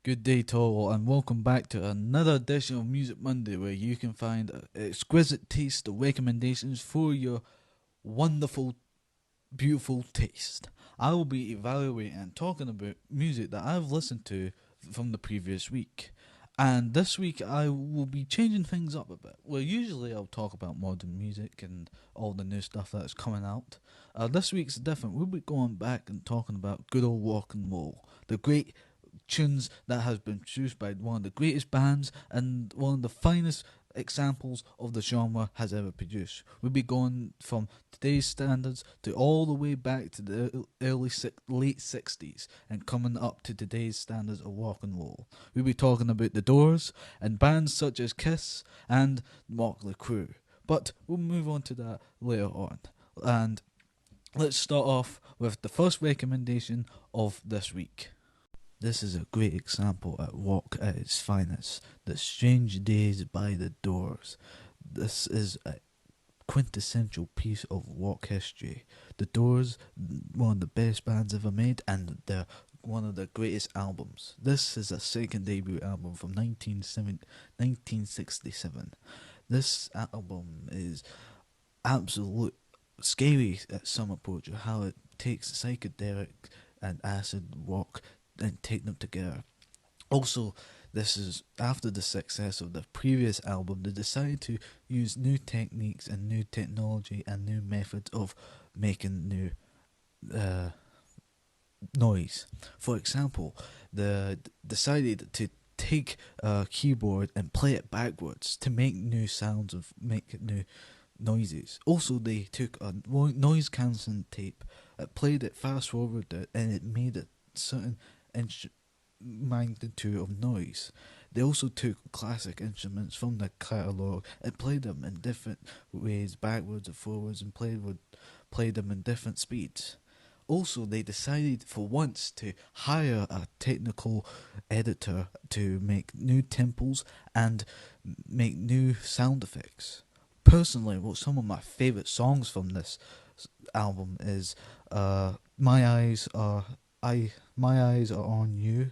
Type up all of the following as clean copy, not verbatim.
Good day to all, and welcome back to another edition of Music Monday, where you can find exquisite taste of recommendations for your wonderful, beautiful taste. I will be evaluating and talking about music that I've listened to from the previous week. And this week I will be changing things up a bit. Well, usually I'll talk about modern music and all the new stuff that's coming out. This week's different. We'll be going back and talking about good old rock and roll, the great tunes that has been produced by one of the greatest bands and one of the finest examples of the genre has ever produced. We'll be going from today's standards to all the way back to the late 60s and coming up to today's standards of rock and roll. We'll be talking about the Doors and bands such as Kiss and Mötley Crüe. But we'll move on to that later on. And let's start off with the first recommendation of this week. This is a great example at rock at its finest. The Strange Days by the Doors. This is a quintessential piece of rock history. The Doors, one of the best bands ever made, and they're one of the greatest albums. This is a second debut album from 1967. This album is absolute scary at some approach, how it takes psychedelic and acid rock and take them together. Also, this is after the success of the previous album. They decided to use new techniques and new technology and new methods of making new noise. For example, they decided to take a keyboard and play it backwards to make new sounds and make new noises. Also, they took a noise cancelling tape, played it fast forwarded, and it made a certain magnitude of noise. They also took classic instruments from the catalogue and played them in different ways, backwards and forwards, and played them in different speeds. Also, they decided for once to hire a technical editor to make new tempos and make new sound effects. Personally, some of my favourite songs from this album is "My Eyes Are on You,"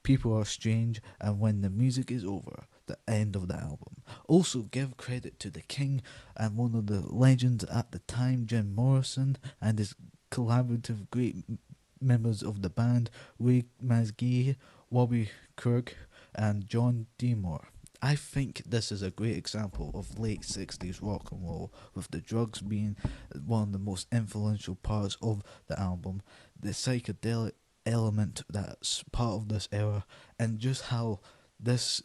"People Are Strange," and "When the Music Is Over," the end of the album. Also, give credit to the king and one of the legends at the time, Jim Morrison, and his collaborative great members of the band, Ray Masgee, Bobby Kirk, and John Demore. I think this is a great example of late 60s rock and roll, with the drugs being one of the most influential parts of the album, the psychedelic element that's part of this era, and just how this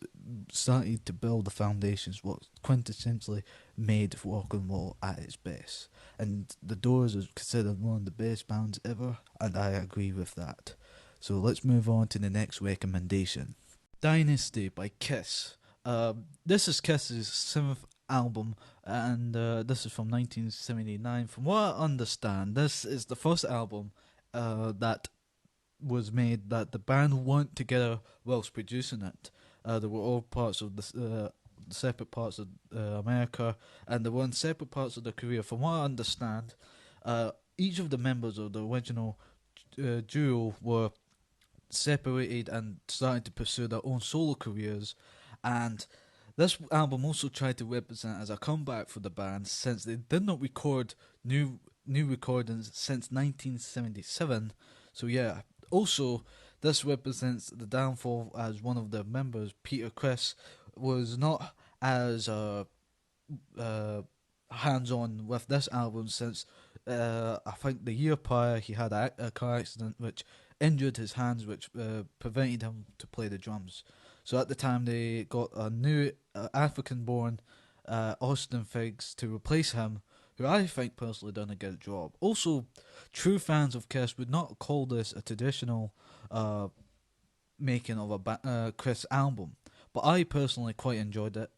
started to build the foundations, what quintessentially made rock and roll at its best. And the Doors is considered one of the best bands ever, and I agree with that. So let's move on to the next recommendation. Dynasty by Kiss. This is Kiss's seventh album, and this is from 1979. From what I understand, this is the first album that was made that the band weren't together whilst producing it. They were all parts of the separate parts of America, and they were in separate parts of their career. From what I understand, each of the members of the original duo were separated and started to pursue their own solo careers, and this album also tried to represent as a comeback for the band, since they did not record new recordings since 1977. So yeah. Also, this represents the downfall, as one of the members, Peter Criss, was not as hands-on with this album, since I think the year prior he had a car accident which injured his hands, which prevented him to play the drums. So at the time they got a new African-born Austin Figgs to replace him, who I think personally done a good job. Also, true fans of Kiss would not call this a traditional making of a Kiss album, but I personally quite enjoyed it.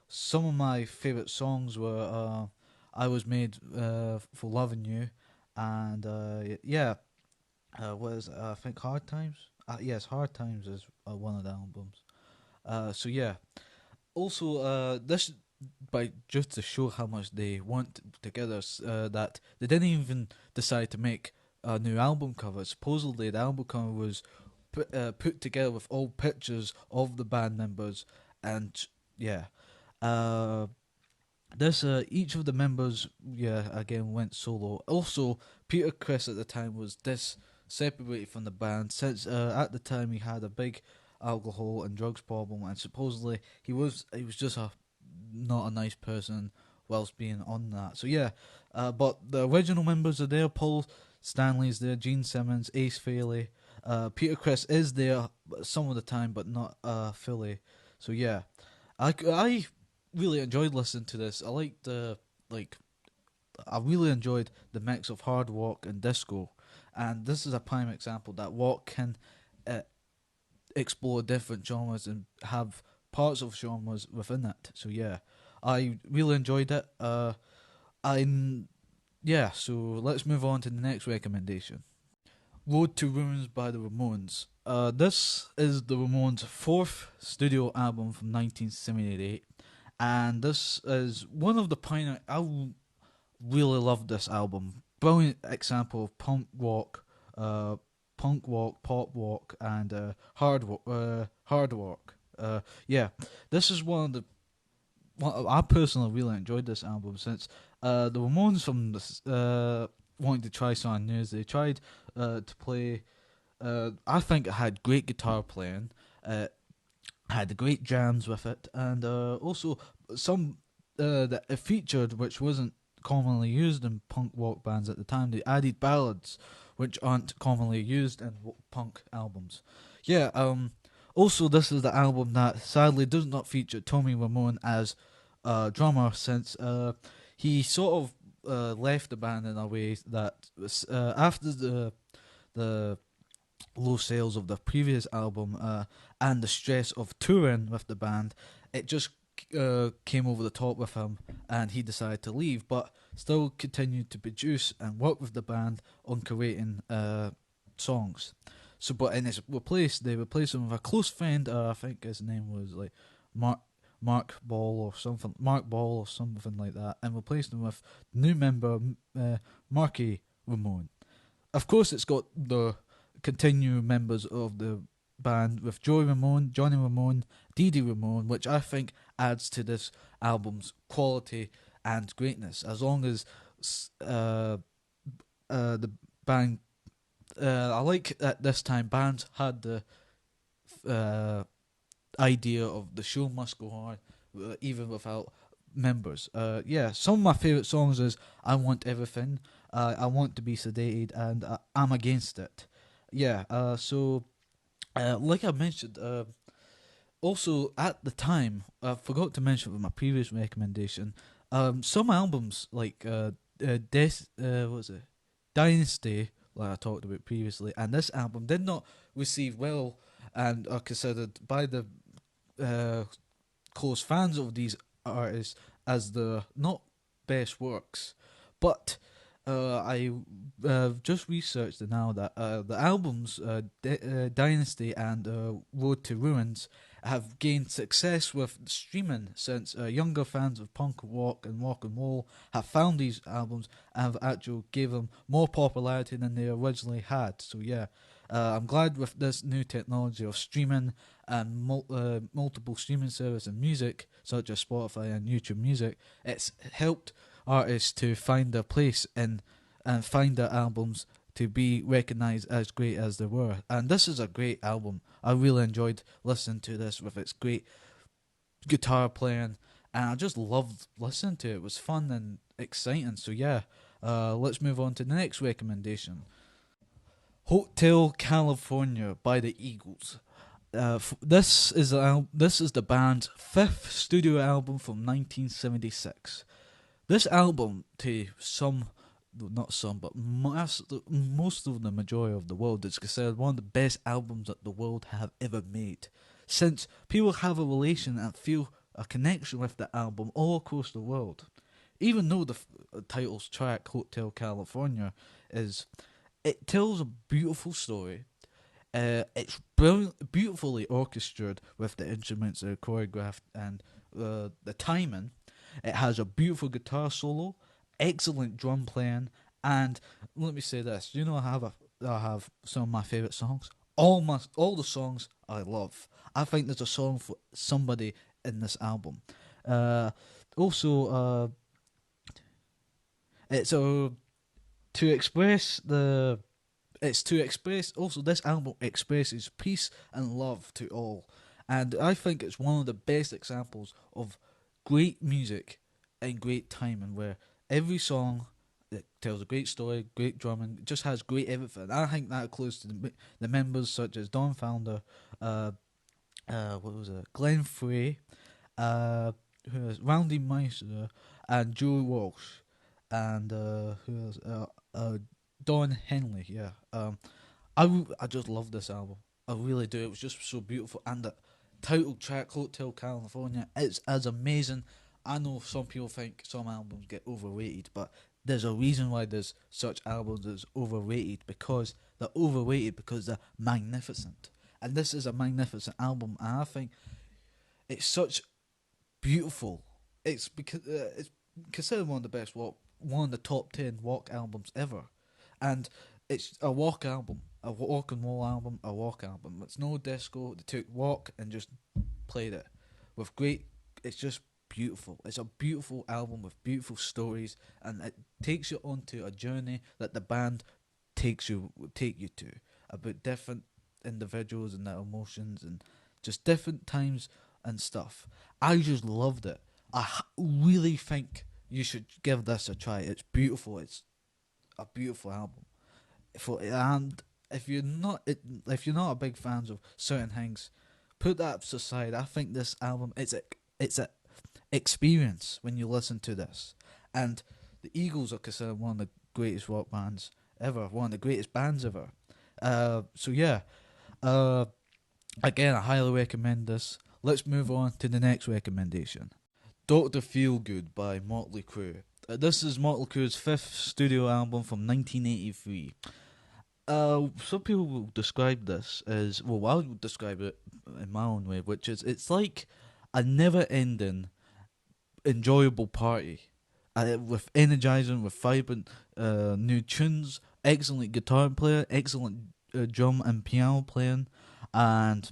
Some of my favourite songs were "I Was Made for Loving You," and I think "Hard Times." Yes, "Hard Times" is one of the albums. So yeah. Also, this, by just to show how much they want together, that they didn't even decide to make a new album cover. Supposedly, the album cover was put together with old pictures of the band members, and yeah, uh, this each of the members, yeah, again went solo. Also, Peter Criss at the time was separated from the band since at the time he had a big alcohol and drugs problem, and supposedly he was just a not a nice person whilst being on that. So yeah, but the original members are there. Paul Stanley's there, Gene Simmons, Ace Frehley. Peter Criss is there some of the time, but not fully. So yeah, I really enjoyed listening to this. Like I really enjoyed the mix of hard rock and disco, and this is a prime example that rock can uh, explore different genres and have parts of genres within it. So yeah, I really enjoyed it. I Yeah. So let's move on to the next recommendation. Road to Ruins by the Ramones. This is the Ramones' fourth studio album from 1978, and this is one of the pioneer. Really love this album. Brilliant example of punk rock, pop rock, and hard rock. Yeah, this is one of the. I personally really enjoyed this album since the Ramones from this, wanting to try something new. They tried to play. I think it had great guitar playing. Had great jams with it, and also some that it featured, which wasn't commonly used in punk rock bands at the time. They added ballads, which aren't commonly used in punk albums. Yeah. Also, this is the album that sadly does not feature Tommy Ramone as drummer, since he sort of left the band in a way that was, after the low sales of the previous album and the stress of touring with the band, it just came over the top with him, and he decided to leave, but still continued to produce and work with the band on creating songs. So, but in his replace, they replaced him with a close friend. I think his name was like Mark Ball or something, Mark Ball or something like that, and replaced him with new member Marky Ramone. Of course, it's got the continuing members of the band with Joey Ramone, Johnny Ramone, Dee Dee Ramone, which I think adds to this album's quality and greatness. As long as the band, I like at this time bands had the idea of the show must go on, even without members. Yeah, some of my favourite songs is I Want Everything, I Want to Be Sedated, and I'm Against It. Yeah, like I mentioned, also at the time, I forgot to mention with my previous recommendation, some albums like what was it? Dynasty, like I talked about previously, and this album did not receive well and are considered by the close fans of these artists as the not best works. But I just researched it now that the albums Dynasty and Road to Ruins have gained success with streaming, since younger fans of punk rock and rock and roll have found these albums and have actually gave them more popularity than they originally had. So yeah, I'm glad with this new technology of streaming and multiple streaming services and music, such as Spotify and YouTube Music, it's helped artists to find their place in and find their albums to be recognised as great as they were. And this is a great album. I really enjoyed listening to this with its great guitar playing, and I just loved listening to it. It was fun and exciting. So yeah, let's move on to the next recommendation. Hotel California by the Eagles. This is the band's fifth studio album from 1976. This album, to some, not some, but most of the majority of the world, is considered one of the best albums that the world have ever made. Since people have a relation and feel a connection with the album all across the world. Even though the title's track, Hotel California, it tells a beautiful story. It's beautifully orchestrated with the instruments that are choreographed and the timing. It has a beautiful guitar solo, excellent drum playing, and let me say this: I have some of my favorite songs all the songs I love. I think there's a song for somebody in this album. Uh, also, it's to express the it's to express also this album expresses peace and love to all, and I think it's one of the best examples of great music and great timing where every song it tells a great story, great drumming, it just has great everything. I think that includes to the members such as Don Founder, uh, what was it, Glenn Frey, uh, who is Randy Meister, and Joey Walsh, and who else? Don Henley. Yeah. I just love this album. I really do. It was just so beautiful, and the title track "Hotel California" it's as amazing. I know some people think some albums get overrated, but there's a reason why there's such albums that's overrated because they're overrated because they're magnificent. And this is a magnificent album, and I think it's such beautiful. It's considered one of the best one of the top 10 walk albums ever, and it's a walk album, a walk and roll album, a walk album. It's no disco. They took walk and just played it with great. It's just beautiful. It's a beautiful album with beautiful stories, and it takes you onto a journey that the band take you to about different individuals and their emotions and just different times and stuff. I just loved it. Really think you should give this a try. It's beautiful. It's a beautiful album. And if you're not a big fans of certain things, put that aside. I think this album it's a experience when you listen to this. And the Eagles are considered one of the greatest rock bands ever, one of the greatest bands ever. So yeah, again, I highly recommend this. Let's move on to the next recommendation. Dr. Feelgood by Mötley Crüe. This is Mötley Crüe's fifth studio album from 1983. Some people will describe this as, well, I would describe it in my own way, which is it's like a never-ending, enjoyable party. With energizing, with vibrant new tunes, excellent guitar player, excellent drum and piano playing, and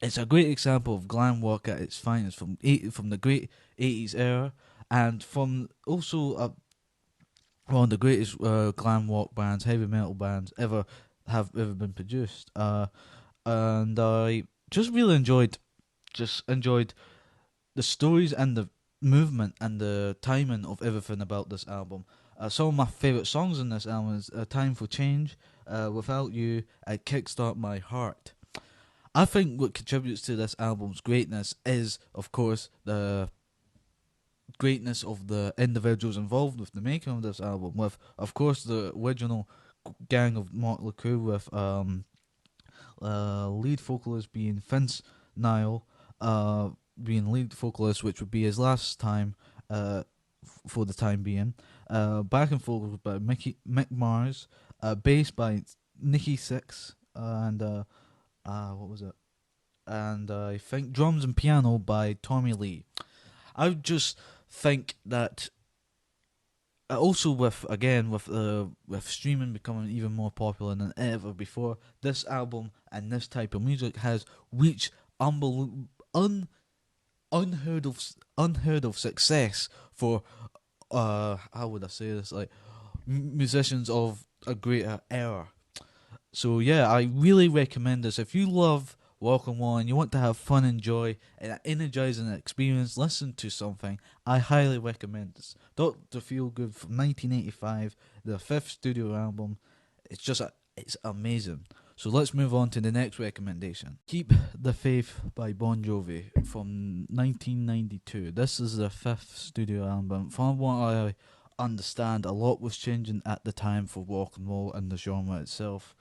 it's a great example of glam rock at its finest from the great 80s era, and from also one of the greatest glam rock bands, heavy metal bands ever been produced. And I just really enjoyed the stories and the movement and the timing of everything about this album. Some of my favourite songs in this album is "Time for Change," "Without You," and "Kickstart My Heart." I think what contributes to this album's greatness is, of course, the greatness of the individuals involved with the making of this album. With, of course, the original gang of Mötley Crüe, with lead vocalist being Vince Neil, being lead vocalist, which would be his last time for the time being. Backing vocals by Mick Mars, bass by Nikki Sixx, and what was it? And I think drums and piano by Tommy Lee. I would just think that also with streaming becoming even more popular than ever before, this album and this type of music has reached unheard of success for how would I say this, like musicians of a greater era. So yeah, I really recommend this. If you love rock and roll and you want to have fun and joy and an energizing experience, listen to something, I highly recommend this. Dr. Feelgood from 1985, the fifth studio album. It's amazing. So let's move on to the next recommendation. Keep the Faith by Bon Jovi from 1992. This is the fifth studio album. From what I understand, a lot was changing at the time for rock and roll and the genre itself.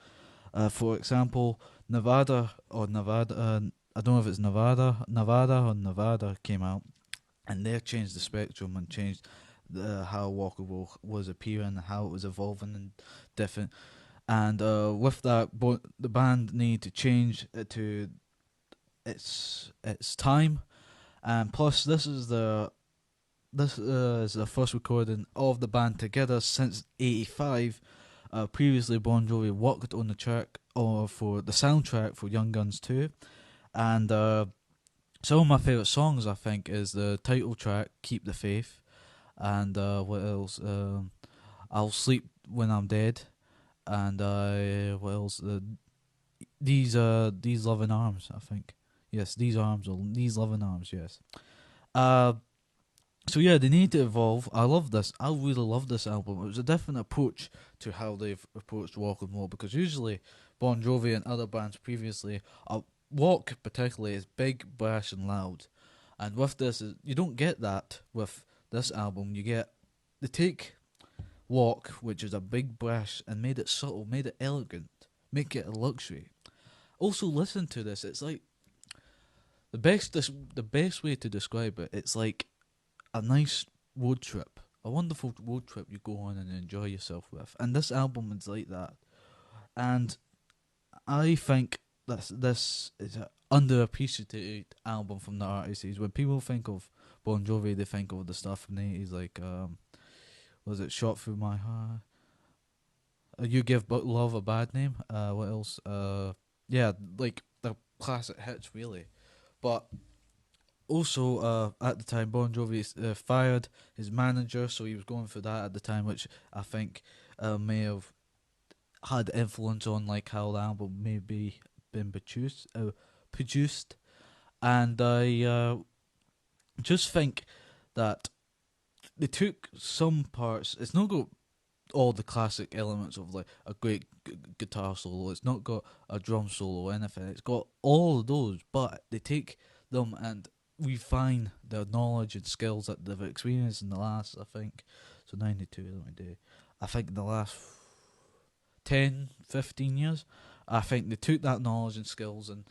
For example, Nevada, I don't know if it's Nevada or Nevada came out, and they changed the spectrum and changed how rock and roll was appearing, how it was evolving and different. And with that, the band needed to change it to its time. And plus, this is the first recording of the band together since '85. Previously, Bon Jovi worked on the track or for the soundtrack for Young Guns 2. And some of my favourite songs, I think, is the title track, Keep the Faith. And what else? I'll Sleep When I'm Dead. And what else? These Loving Arms, I think. Yes, These Loving Arms, yes. So yeah, they need to evolve. I love this. I really love this album. It was a different approach to how they've approached rock and roll, because usually Bon Jovi and other bands previously, rock particularly, is big, brash and loud. And with this, you don't get that with this album. They take rock, which is a big brash, and made it subtle, made it elegant, make it a luxury. Also, listen to this. It's like the best way to describe it. It's like a nice road trip, a wonderful road trip you go on and enjoy yourself with. And this album is like that. And I think this is an underappreciated album from the artists. When people think of Bon Jovi, they think of the stuff from the 80s, like, was it Shot Through My Heart? You Give Love a Bad Name? What else? Yeah, like the classic hits, really. But also, at the time, Bon Jovi fired his manager, so he was going for that at the time, which I think may have had influence on like how the album may be been produced. And I just think that they took some parts. It's not got all the classic elements of like a great guitar solo. It's not got a drum solo or anything. It's got all of those, but they take them and refine their knowledge and skills that they've experienced in the last, I think, so 92, I think in the last 10, 15 years, I think they took that knowledge and skills and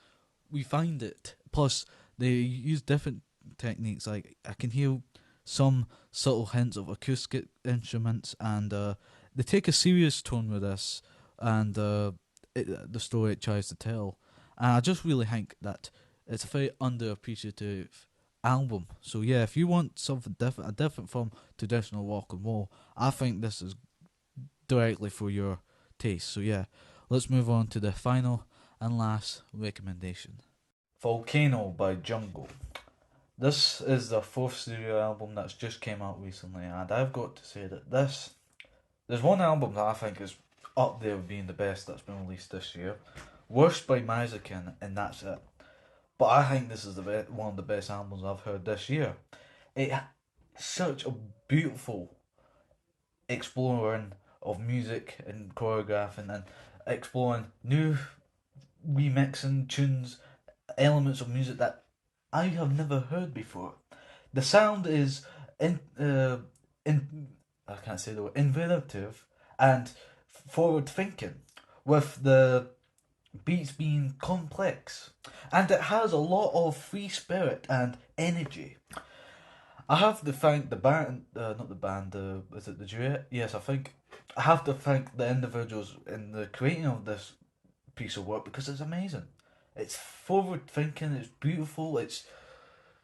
refined it. Plus, they use different techniques. Like, I can hear some subtle hints of acoustic instruments, and they take a serious tone with this, and the story it tries to tell. And I just really think that it's a very underappreciated album. So yeah, if you want something different, a different from traditional rock and roll, I think this is directly for your taste. So yeah, let's move on to the final and last recommendation. Volcano by Jungle. This is the fourth studio album that's just came out recently, and I've got to say that there's one album that I think is up there with being the best that's been released this year. Worst by Mazakin, and that's it. But I think this is one of the best albums I've heard this year. It's such a beautiful exploring of music and choreographing and exploring new remixing tunes, elements of music that I have never heard before. The sound is I can't say the word, innovative and forward thinking, with the beats being complex, and it has a lot of free spirit and energy. I have to thank the band, not the band, is it the duet? Yes, I think I have to thank the individuals in the creating of this piece of work, because it's amazing. It's forward thinking, it's beautiful, it's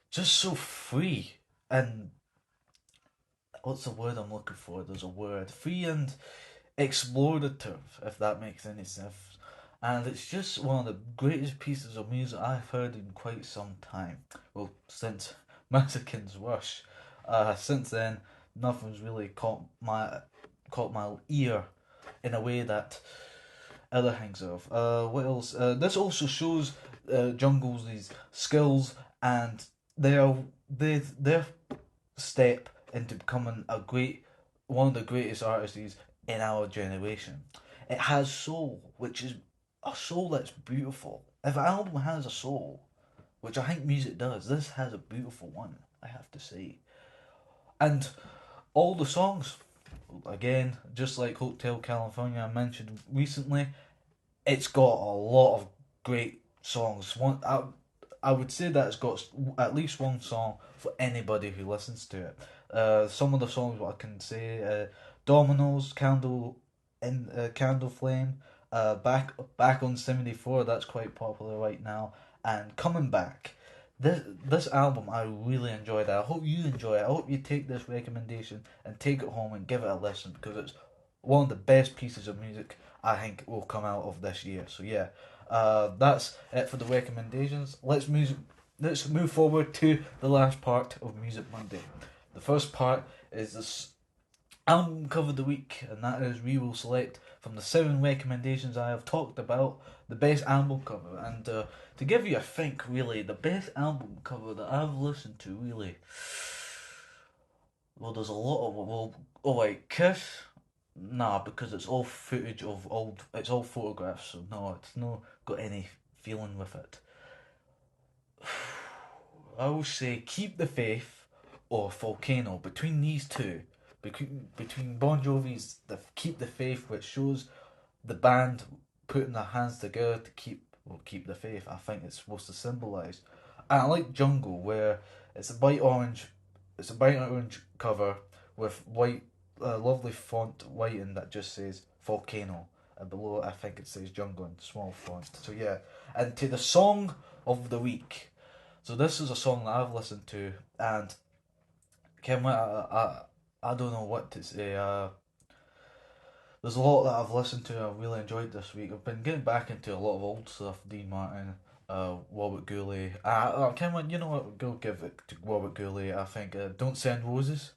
just so free, and what's the word I'm looking for? There's a word. Free and explorative, if that makes any sense. And it's just one of the greatest pieces of music I've heard in quite some time. Well, since Mazakin's Rush. Since then, nothing's really caught my ear in a way that other things have. What else? This also shows Jungle's these skills and their step into becoming one of the greatest artists in our generation. It has soul, which is a soul that's beautiful. If an album has a soul, which I think music does, this has a beautiful one, I have to say. And all the songs, again, just like Hotel California I mentioned recently, it's got a lot of great songs. I would say that it's got at least one song for anybody who listens to it. Some of the songs, what I can say, Dominoes, Candle Flame, back on 74, that's quite popular right now, and Coming Back. This album, I really enjoyed it. I hope you enjoy it. I hope you take this recommendation and take it home and give it a listen, because it's one of the best pieces of music I think will come out of this year. So yeah, that's it for the recommendations. Let's move forward to the last part of Music Monday. The first part is this album cover of the week, and that is we will select from the 7 recommendations I have talked about the best album cover. And to give you a think, really, the best album cover that I've listened to, really, well, there's a lot of like Kiss. Nah, because it's all footage of it's all photographs, so no, it's not got any feeling with it. I will say Keep the Faith or Volcano. Between these two, between Bon Jovi's Keep the Faith, which shows the band putting their hands together to keep the faith. I think it's supposed to symbolise. And I like Jungle, where it's a bright orange, cover with white, lovely font whiting that just says Volcano, and below it I think it says Jungle in small font. So yeah, and to the song of the week. So this is a song that I've listened to, and Kim, I don't know what to say. There's a lot that I've listened to. I've really enjoyed this week. I've been getting back into a lot of old stuff. Dean Martin, Robert Goulet. Kim, you know what? Go give it to Robert Goulet. I think Don't Send Roses.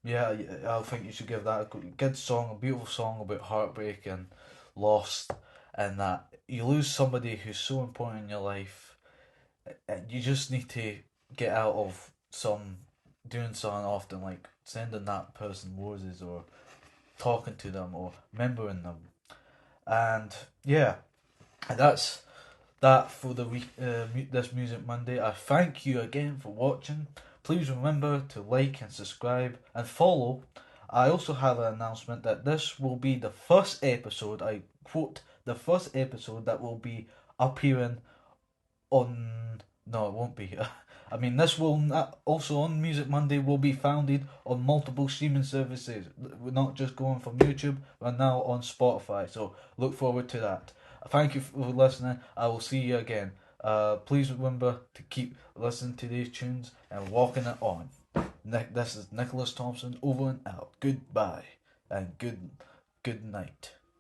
Yeah, I think you should give that a good song, a beautiful song about heartbreak and loss, and that you lose somebody who's so important in your life. And you just need to get out of doing something often, like sending that person roses or talking to them or remembering them. And yeah, that's that for the week. This Music Monday. I thank you again for watching. Please remember to like and subscribe and follow. I also have an announcement that this will be the first episode. I quote the first episode that will be appearing on. No, it won't be. I mean, this will not, also on Music Monday will be founded on multiple streaming services. We're not just going from YouTube, we're now on Spotify. So look forward to that. Thank you for listening. I will see you again. Please remember to keep listening to these tunes and walking it on. This is Nicholas Thompson over and out. Goodbye and good night.